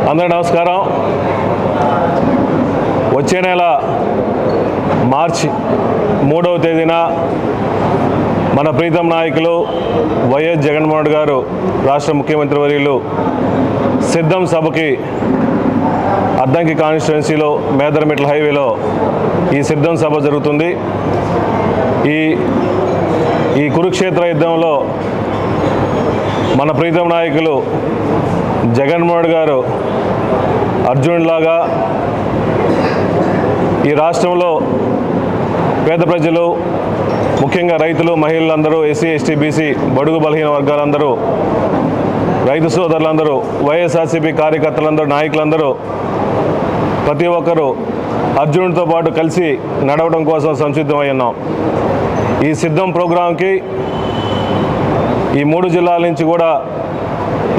అందరూ నమస్కారం. వచ్చే నెల మార్చి 3వ తేదీన మన ప్రీతం నాయకులు వైఎస్ జగన్మోహన్ రెడ్డి గారు రాష్ట్ర ముఖ్యమంత్రి వర్యులు సిద్ధం సభకి అద్దంకి కాన్స్టిట్యున్సీలో మేదరమెట్ల హైవేలో ఈ సిద్ధం సభ జరుగుతుంది. ఈ కురుక్షేత్ర యుద్ధంలో మన ప్రీతం నాయకులు జగన్మోహన్ రెడ్డి గారు అర్జునుడిలాగా ఈ రాష్ట్రంలో పేద ప్రజలు, ముఖ్యంగా రైతులు, మహిళలందరూ, ఎస్సీ, ఎస్టీ, బీసీ, బడుగు బలహీన వర్గాలందరూ, రైతు సోదరులందరూ, వైఎస్ఆర్సీపీ కార్యకర్తలందరూ, నాయకులందరూ ప్రతి ఒక్కరూ అర్జునుడితో పాటు కలిసి నడవడం కోసం సంసిద్ధమై ఉన్నాం. ఈ సిద్ధం ప్రోగ్రాంకి ఈ 3 జిల్లాల నుంచి కూడా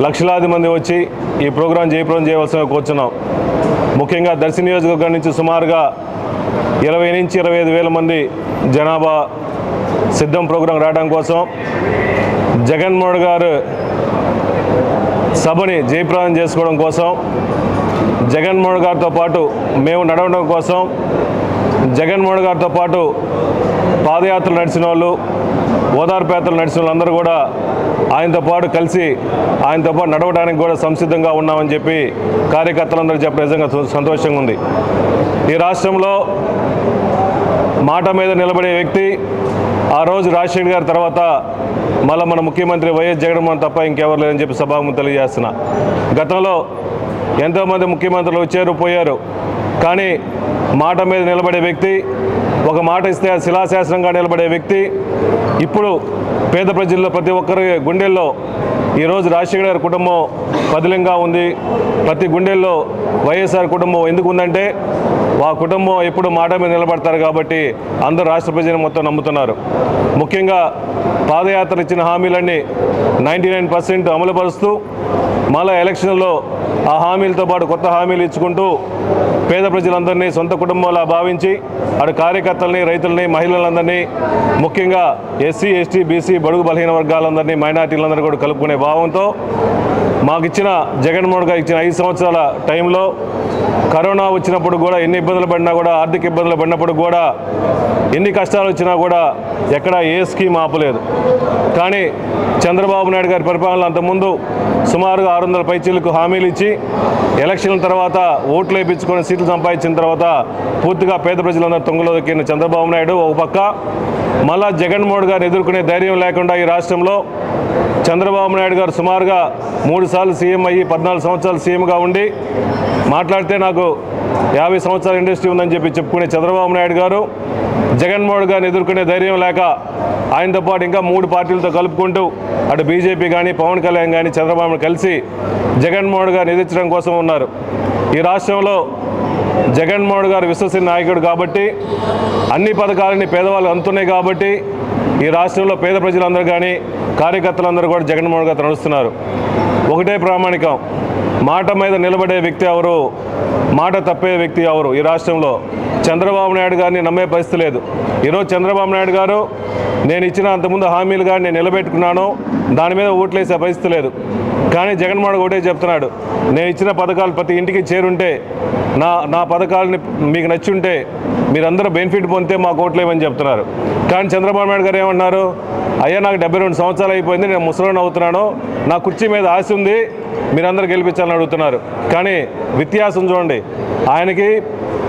లక్షలాది మంది వచ్చి ఈ ప్రోగ్రాం జయప్రదం చేయవలసిన కూర్చున్నాం. ముఖ్యంగా దర్శి నియోజకవర్గం నుంచి సుమారుగా 20 నుంచి 25 వేల మంది జనాభా సిద్ధం ప్రోగ్రాం రావడం కోసం, జగన్మోహన్ గారు సభని జయప్రదం చేసుకోవడం కోసం, జగన్మోహన్ గారితో పాటు మేము నడవడం కోసం, జగన్మోహన్ గారితో పాటు పాదయాత్రలు నడిచిన వాళ్ళు, ఓదార్పు యాత్రలు నడిచిన వాళ్ళందరూ కూడా ఆయనతో పాటు కలిసి ఆయనతో పాటు నడవడానికి కూడా సంసిద్ధంగా ఉన్నామని చెప్పి కార్యకర్తలందరూ చెప్పడం నిజంగా సంతోషంగా ఉంది. ఈ రాష్ట్రంలో మాట మీద నిలబడే వ్యక్తి ఆ రోజు రాజశేఖర్ గారి తర్వాత మళ్ళీ మన ముఖ్యమంత్రి వైఎస్ జగన్మోహన్ తప్ప ఇంకెవరు లేదని చెప్పి సభాముఖంగా తెలియజేస్తున్నా. గతంలో ఎంతోమంది ముఖ్యమంత్రులు వచ్చారు, పోయారు, కానీ మాట మీద నిలబడే వ్యక్తి, ఒక మాట ఇస్తే శిలాశాసనంగా నిలబడే వ్యక్తి ఇప్పుడు పేద ప్రజల్లో ప్రతి ఒక్కరి గుండెల్లో ఈరోజు రాజశేఖర్ గారి కుటుంబం పదిలంగా ఉంది. ప్రతి గుండెల్లో వైఎస్ఆర్ కుటుంబం ఎందుకు ఉందంటే ఆ కుటుంబం ఎప్పుడు మాట మీద నిలబడతారు కాబట్టి అందరూ రాష్ట్ర ప్రజలు మొత్తం నమ్ముతున్నారు. ముఖ్యంగా పాదయాత్ర ఇచ్చిన హామీలన్నీ 99% అమలుపరుస్తూ మళ్ళా ఎలక్షన్లో ఆ హామీలతో పాటు కొత్త హామీలు ఇచ్చుకుంటూ పేద ప్రజలందరినీ సొంత కుటుంబంలా భావించి అటు కార్యకర్తలని, రైతులని, మహిళలందరినీ, ముఖ్యంగా ఎస్సీ, ఎస్టీ, బీసీ, బడుగు బలహీన వర్గాలందరినీ, మైనార్టీలందరినీ కూడా కలుపుకునే భావంతో మాకిచ్చిన జగన్మోహన్ గారు ఇచ్చిన 5 సంవత్సరాల టైంలో కరోనా వచ్చినప్పుడు కూడా, ఎన్ని ఇబ్బందులు పడినా కూడా, ఆర్థిక ఇబ్బందులు పడినప్పుడు కూడా, ఎన్ని కష్టాలు వచ్చినా కూడా ఎక్కడ ఏ స్కీమ్ ఆపలేదు. కానీ చంద్రబాబు నాయుడు గారి పరిపాలన అంతకుముందు సుమారుగా 600 పైచీలకు హామీలు ఇచ్చి ఎలక్షన్ల తర్వాత ఓట్లు వేయించుకొని సీట్లు సంపాదించిన తర్వాత పూర్తిగా పేద ప్రజలందరూ తొంగలో దొక్కిన చంద్రబాబు నాయుడు ఒక పక్క, మళ్ళా జగన్మోహన్ గారిని ఎదుర్కొనే ధైర్యం లేకుండా ఈ రాష్ట్రంలో చంద్రబాబు నాయుడు గారు సుమారుగా 3 సార్లు సీఎం అయ్యి 14 సంవత్సరాలు సీఎంగా ఉండి మాట్లాడితే నాకు 50 సంవత్సరాల ఇండస్ట్రీ ఉందని చెప్పి చెప్పుకునే చంద్రబాబు నాయుడు గారు జగన్మోహన్ గారిని ఎదుర్కొనే ధైర్యం లేక ఆయనతో పాటు ఇంకా 3 పార్టీలతో కలుపుకుంటూ అటు బీజేపీ కానీ, పవన్ కళ్యాణ్ కానీ, చంద్రబాబును కలిసి జగన్మోహన్ గారిని ఎదిరించడం కోసం ఉన్నారు. ఈ రాష్ట్రంలో జగన్మోహన్ గారు విశ్వసనీయ నాయకుడు కాబట్టి, అన్ని పథకాలని పేదవాళ్ళు అందుతున్నాయి కాబట్టి ఈ రాష్ట్రంలో పేద ప్రజలందరూ కానీ, కార్యకర్తలందరూ కూడా జగన్మోహన్ గారు నడుస్తున్నారు. ఒకటే ప్రామాణికం, మాట మీద నిలబడే వ్యక్తి ఎవరు, మాట తప్పే వ్యక్తి ఎవరు? ఈ రాష్ట్రంలో చంద్రబాబు నాయుడు గారిని నమ్మే పరిస్థితి లేదు. ఈరోజు చంద్రబాబు నాయుడు గారు నేను ఇచ్చిన అంతకుముందు హామీలు కానీ నేను నిలబెట్టుకున్నాను, దాని మీద ఓట్లేసే పరిస్థితి లేదు. కానీ జగన్మోహన్ ఒకటే చెప్తున్నాడు, నేను ఇచ్చిన పథకాలు ప్రతి ఇంటికి చేరుంటే, నా పథకాలని మీకు నచ్చి ఉంటే మీరందరూ బెనిఫిట్ పొందితే మాకు ఓట్లేమని చెప్తున్నారు. కానీ చంద్రబాబు నాయుడు గారు ఏమన్నారు, అయ్యా నాకు 72 సంవత్సరాలు అయిపోయింది, నేను ముసలిని అవుతున్నాను, నా కుర్చీ మీద ఆశ ఉంది, మీరందరూ గెలిపించాలని అడుగుతున్నారు. కానీ వ్యత్యాసం చూడండి, ఆయనకి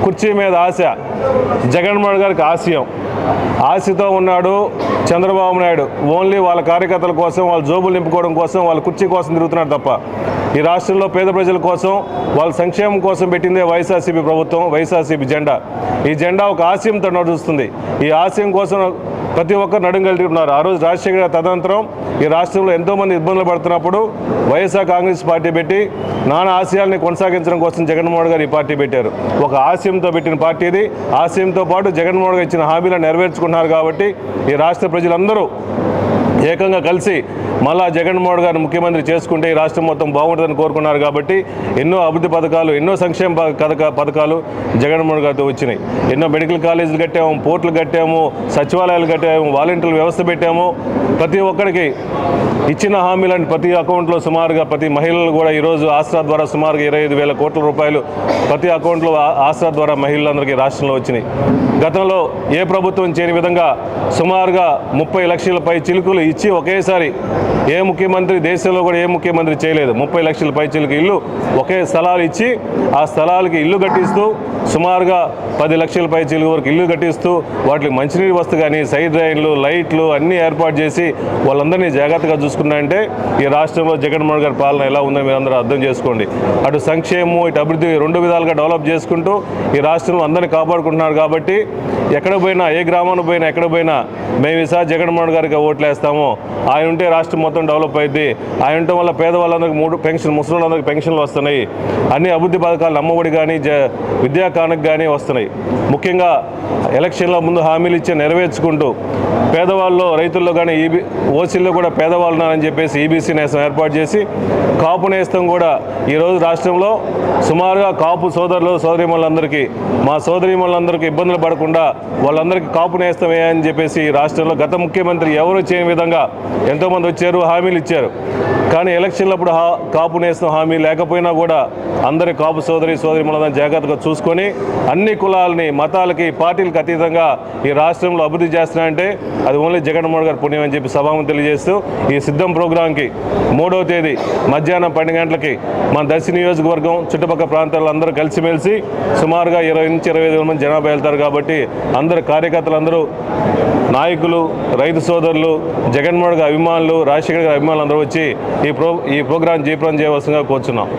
కుర్చీ మీద ఆశ, జగన్మోహన్ గారికి ఆశయం. ఆశతో ఉన్నాడు చంద్రబాబు నాయుడు. ఓన్లీ వాళ్ళ కార్యకర్తల కోసం, వాళ్ళ జోబులు నింపుకోవడం కోసం, వాళ్ళ కుర్చీ కోసం తిరుగుతున్నాడు తప్ప ఈ రాష్ట్రంలో పేద ప్రజల కోసం, వాళ్ళ సంక్షేమం కోసం పెట్టిందే వైఎస్ఆర్సీపీ ప్రభుత్వం, వైఎస్ఆర్సీపీ జెండా. ఈ జెండా ఒక ఆశయంతో నడుస్తుంది. ఈ ఆశయం కోసం ప్రతి ఒక్కరు నడుంగలుగుతున్నారు. ఆ రోజు రాజశేఖర తదనంతరం ఈ రాష్ట్రంలో ఎంతోమంది ఇబ్బందులు పడుతున్నప్పుడు వైఎస్ఆర్ కాంగ్రెస్ పార్టీ పెట్టి నానా ఆశయాల్ని కొనసాగించడం కోసం జగన్మోహన్ గారు ఈ పార్టీ పెట్టారు. ఒక ఆశయంతో పెట్టిన పార్టీ ఇది. ఆశయంతో పాటు జగన్మోహన్ గారు ఇచ్చిన హామీలను నెరవేర్చుకున్నారు కాబట్టి ఈ రాష్ట్ర ప్రజలందరూ ఏకంగా కలిసి మళ్ళా జగన్మోహన్ గారిని ముఖ్యమంత్రి చేసుకుంటే ఈ రాష్ట్రం మొత్తం బాగుంటుందని కోరుకున్నారు. కాబట్టి ఎన్నో అభివృద్ధి పథకాలు, ఎన్నో సంక్షేమ పథకాలు జగన్మోహన్ గారితో వచ్చినాయి. ఎన్నో మెడికల్ కాలేజీలు కట్టాము, పోర్టులు కట్టాము, సచివాలయాలు కట్టాము, వాలంటీర్ల వ్యవస్థ పెట్టాము. ప్రతి ఒక్కరికి ఇచ్చిన హామీలను ప్రతి అకౌంట్లో సుమారుగా ప్రతి మహిళలు కూడా ఈరోజు ఆసరా ద్వారా సుమారుగా 25,000 కోట్ల రూపాయలు ప్రతి అకౌంట్లో ఆసరా ద్వారా మహిళలందరికీ రాష్ట్రంలో వచ్చినాయి. గతంలో ఏ ప్రభుత్వం చేయని విధంగా సుమారుగా 30 లక్షల పై చిలుకులు ఇచ్చి ఒకేసారి ఏ ముఖ్యమంత్రి దేశంలో కూడా ఏ ముఖ్యమంత్రి చేయలేదు. 30 లక్షల పై చిలుకు ఇల్లు ఒకే స్థలాలు ఇచ్చి ఆ స్థలాలకి ఇల్లు కట్టిస్తూ సుమారుగా 10 లక్షల పై చిలుకు వరకు ఇల్లు కట్టిస్తూ వాటికి మంచినీరు వస్తు కానీ సైడ్ డ్రైన్లు, లైట్లు అన్నీ ఏర్పాటు చేసి వాళ్ళందరినీ జాగ్రత్తగా చూసుకున్నారంటే ఈ రాష్ట్రంలో జగన్మోహన్ గారి పాలన ఎలా ఉందో మీరు అందరూ అర్థం చేసుకోండి. అటు సంక్షేమం, ఇటు అభివృద్ధి 2 విధాలుగా డెవలప్ చేసుకుంటూ ఈ రాష్ట్రం అందరినీ కాపాడుకుంటున్నారు. కాబట్టి ఎక్కడ పోయినా, ఏ గ్రామానికి పోయినా, ఎక్కడ పోయినా మేము ఈసారి జగన్మోహన్ గారికి ఓట్లు వేస్తాము, ఆయన ఉంటే రాష్ట్రం మొత్తం డెవలప్ అయింది, ఆయన ఉండటం వల్ల పేదవాళ్ళందరికీ 3 పెన్షన్, ముసలిళ్ళందరికీ పెన్షన్లు వస్తున్నాయి, అన్ని అభివృద్ధి పథకాలు అమ్మఒడి కానీ విద్యా కానుక కానీ వస్తున్నాయి. ముఖ్యంగా ఎలక్షన్ల ముందు హామీలు ఇచ్చి నెరవేర్చుకుంటూ పేదవాళ్ళు, రైతుల్లో కానీ ఓసీల్లో కూడా పేదవాళ్ళు ఉన్నారని చెప్పేసి ఈబీసీ నేస్తం ఏర్పాటు చేసి కాపు నేస్తం కూడా ఈరోజు రాష్ట్రంలో సుమారుగా కాపు సోదరులు, సోదరీమణులందరికీ, మా సోదరీమణులందరికీ ఇబ్బందులు పడకుండా వాళ్ళందరికీ కాపు నేస్తం అని చెప్పేసి ఈ రాష్ట్రంలో గత ముఖ్యమంత్రి ఎవరు చేయని విధంగా ఎంతోమంది వచ్చారు, హామీలు ఇచ్చారు. కానీ ఎలక్షన్లప్పుడు కాపు నేస్తం హామీ లేకపోయినా కూడా అందరి కాపు సోదరీమణులను జాగ్రత్తగా చూసుకొని అన్ని కులాలని, మతాలకి, పార్టీలకు అతీతంగా ఈ రాష్ట్రంలో అభివృద్ధి చేస్తున్నారంటే అది ఓన్లీ జగన్మోహన్ గారి పుణ్యం అని చెప్పి సభాముఖంగా తెలియజేస్తూ ఈ సిద్ధం ప్రోగ్రాంకి 3వ తేదీ మధ్యాహ్నం 12 గంటలకి మన దర్శి నియోజకవర్గం చుట్టుపక్కల ప్రాంతాల్లో అందరూ కలిసిమెలిసి సుమారుగా 20 నుంచి 25 మంది జనాభా వెళ్తారు. కాబట్టి అందరు కార్యకర్తలందరూ, నాయకులు, రైతు సోదరులు, జగన్మోహన్ గారి అభిమానులు, రాజశేఖర్ గారి అభిమానులు అందరూ వచ్చి ఈ ప్రోగ్రాం జయప్రదం చేయవలసిందిగా కోరుచున్నాం.